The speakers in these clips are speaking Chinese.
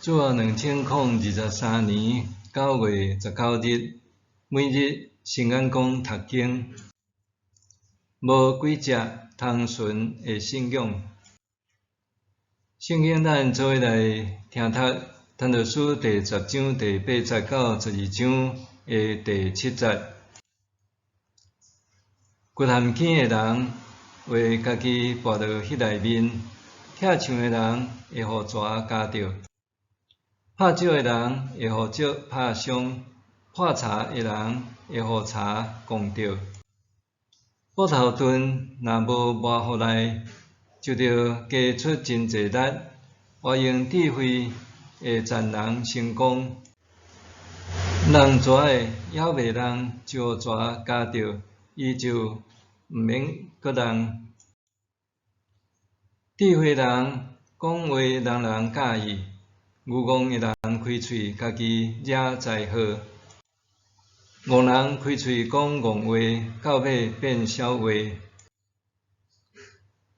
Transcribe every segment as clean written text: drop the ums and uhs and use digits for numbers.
主2023年9月19日，每日圣眼光读经，无几只通顺的信仰。圣经咱做伙来听读《传道书》第10章第8节到12章的第7节。骨含轻的人为家己跋到迄内面，拆墙的人会互蛇咬着。拍石的人会互石拍伤，破柴的人会互柴攻着。斧头盾若无磨互来，就着加出真济力。活用智慧的善人成功，人蛇的咬袂人，就互蛇咬着，伊就毋免搁人。智慧人讲话，人介意。愚戆的人开喙，家己惹灾祸；戆人开喙讲戆话，到尾变笑话。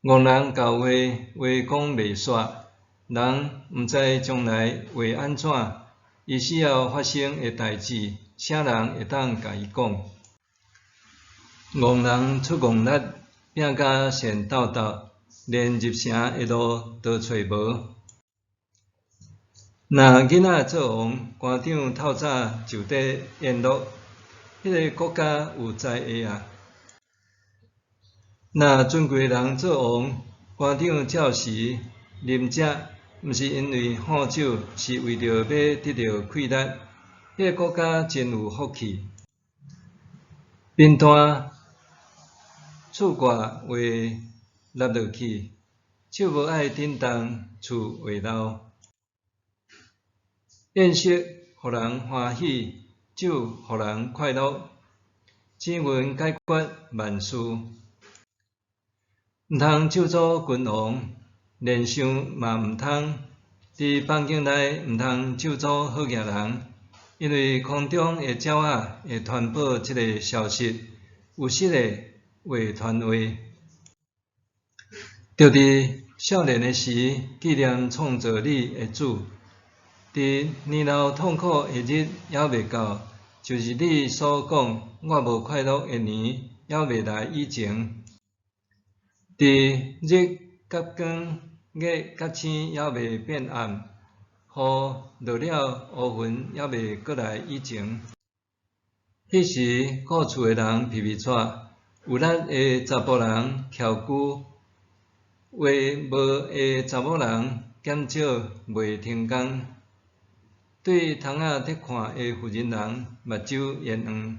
戆人教话讲袂煞，人毋知将来会安怎，伊死后发生的代志，啥人会当甲伊讲？戆人出戆力，拼甲善斗斗，连入城的路都找无。若囡仔做王，官长透早就得宴乐，迄个国家有灾厄啊！若尊贵人做王，官长照时啉食，毋是因为好酒，是为着要得到快乐，迄个国家真有福气。贫惰厝挂会落落去，手无爱震动，厝会漏。宴席互人欢喜，酒互人快乐。钱银解决万事，毋通咒诅君王，连想嘛毋通。伫房间内毋通咒诅好行人，因为空中的鸟仔会传播即个消息，有实的会传话。着伫少年的时纪念创造你的主。伫年老痛苦的日还未到，就是你所讲我无快乐的年还未来以前。伫日甲光、月甲星还未变暗，雨落了，乌云还未过来以前。迄时顾厝的人皮喘，有力的查甫人翘久，话无的查某人减少袂停工。对窗仔伫看的妇人人，目睭圆黄。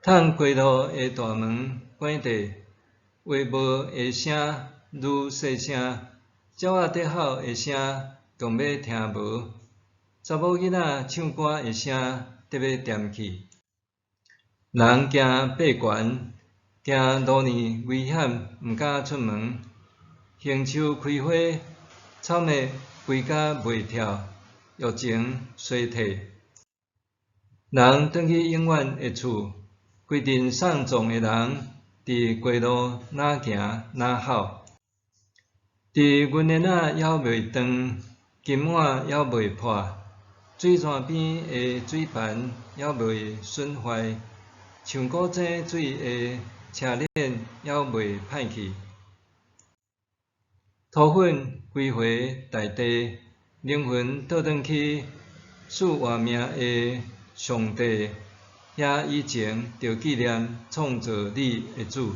窗街路的大门关闭，话无的声愈细声，鸟仔伫吼的声更要听无。查某囡仔唱歌的声得要踮去。人惊爬悬，惊路年危险，毋敢出门。杏树开花，草莓规甲袂跳，疫情衰退。人转去永远的厝，规阵送葬的人伫街路哪行哪吼。伫云帘仔还未断，金碗还未破，水泉边的水盘还未损坏，像古井水的车链还未歹去。土粉归回大地，灵魂倒转去赐活命的上帝，遐以前着纪念创造你的主。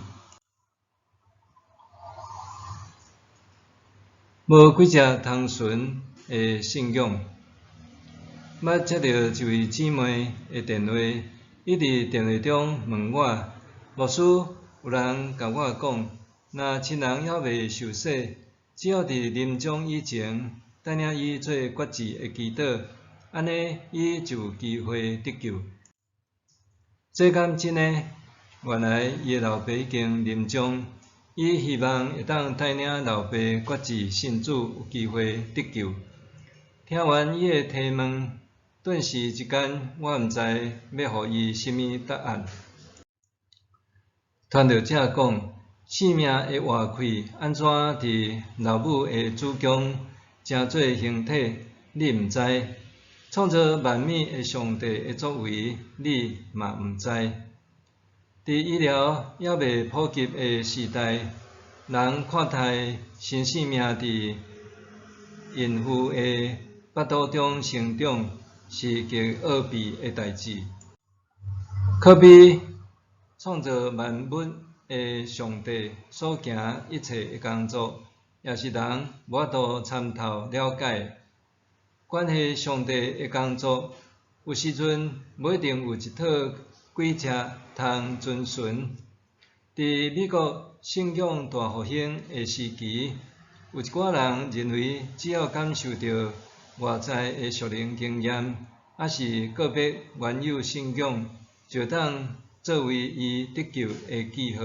无几只通顺的信仰，捌接到一位姊妹的电话，伊伫电话中问我：牧师，有人甲我讲，若亲人还未受洗，只要伫临终以前带领伊做决志的祈祷，安尼伊就有机会得救。这敢真呢？原来伊的老爸已经临终，伊希望会当带领老爸决志信主，有机会得救。听完伊的提问，顿时之间，我毋知要互伊甚物答案。传道者讲，性命的活气安怎伫老母的子宫成做形体，你毋知；创造万物的上帝的作为，你嘛毋知。伫医疗还未普及的时代，人看待新生命伫孕妇的腹肚中成长，是极奥秘的代志。可比创造万物的上帝所行一切的工作，也是人无法度参透了解。关系上帝的工作，有时阵无一定有一套规则通遵循。伫美国信仰大复兴的时期，有一寡人认为，只要感受到外在的属灵经验，还是个别原有信仰，就当作为伊得救的记号。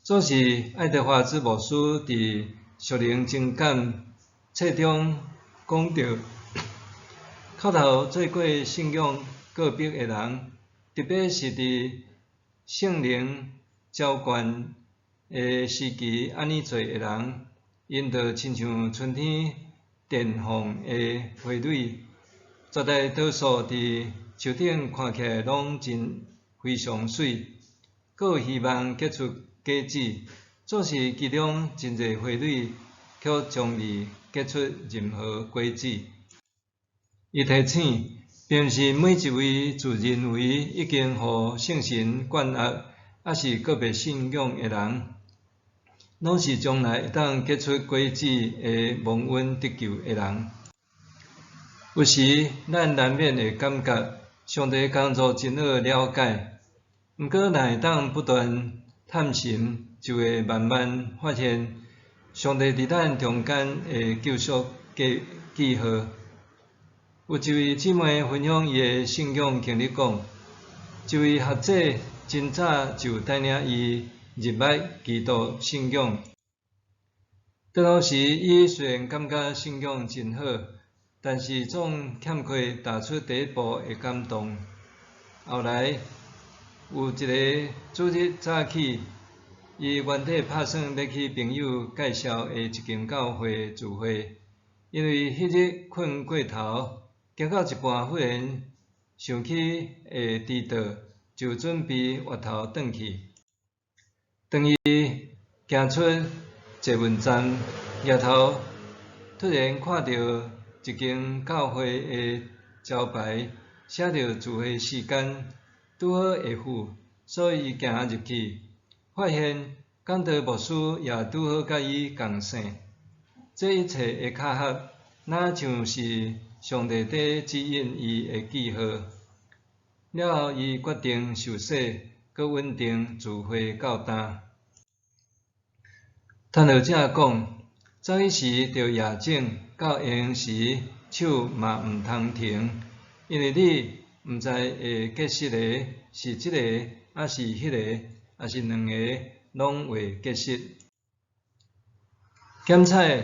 这是爱德华兹牧师伫《属灵情感》册中讲到，口头做过信仰个别的人，特别是伫圣灵浇灌的时期，安尼做的人，因着亲像春天绽放的花蕊，绝大多数伫树顶看起来拢非常水，阁有希望结出果子。这是其中真侪花蕊，却从未结出任何果子。伊提醒，并不是每一位自认为已经互圣神灌压，还是个别信仰的人，拢是将来会当结出果子的蒙恩得救的人。有时咱难免会感觉上帝工作真好了解，毋过若会当不断探寻，就会慢慢发现上帝伫咱中间的救赎记号。有一位姊妹分享伊的信仰经历讲，一位学者真早就带领伊入捌基督信仰。倒落时，伊虽然感觉信仰真好，但是总欠缺踏出第一步的感动。后来有一个主日早起，伊原底打算要去朋友介绍的一间教会聚会，因为迄日困过头，行到一半忽然想起会迟到，就准备回头转去。当伊行出捷运站，抬头突然看到一间教会的招牌，写着聚会时间，拄好下午，所以伊行入去，发现讲道牧师也拄好甲伊共姓。这一切的巧合，哪像是上帝在指引伊的记号。了后，伊决定受洗，搁稳定聚会到单。探讨者讲，早起时着夜静，到下暝时手嘛毋通停，因为你毋知会结识的是这个，还是迄个，还是两个拢会结识。检测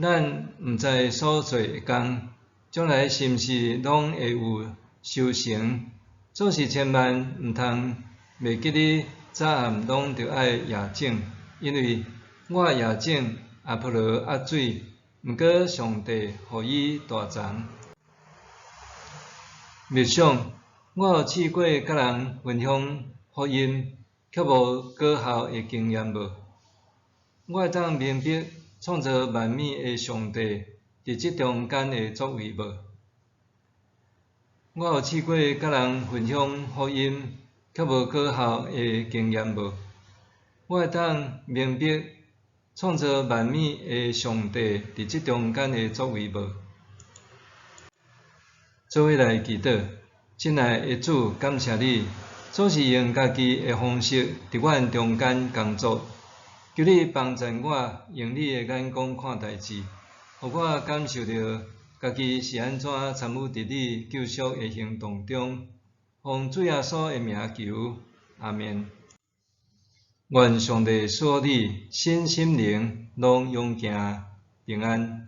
咱毋知所做的工，将来是毋是拢会有修成？做事千万毋通袂记你早暗拢着爱夜静。因为我夜静也扑落压水，毋过上帝互伊大长。默想，我有试过甲人分享福音，却无果效的经验无？我会当明白创造万物的上帝伫即中间的作为无？我有试过甲人分享福音，却无果效的经验无？我会当明白创造万物的上帝伫即中间的作为无？做伙来祈祷，亲爱的主，感谢你，总是用家己的方式伫阮中间工作，求你帮助我用你的眼光看代志，互我感受到家己是安怎参与伫你救赎的行动中。奉主耶稣的名求，阿们。愿上帝所你身心灵拢永行平安。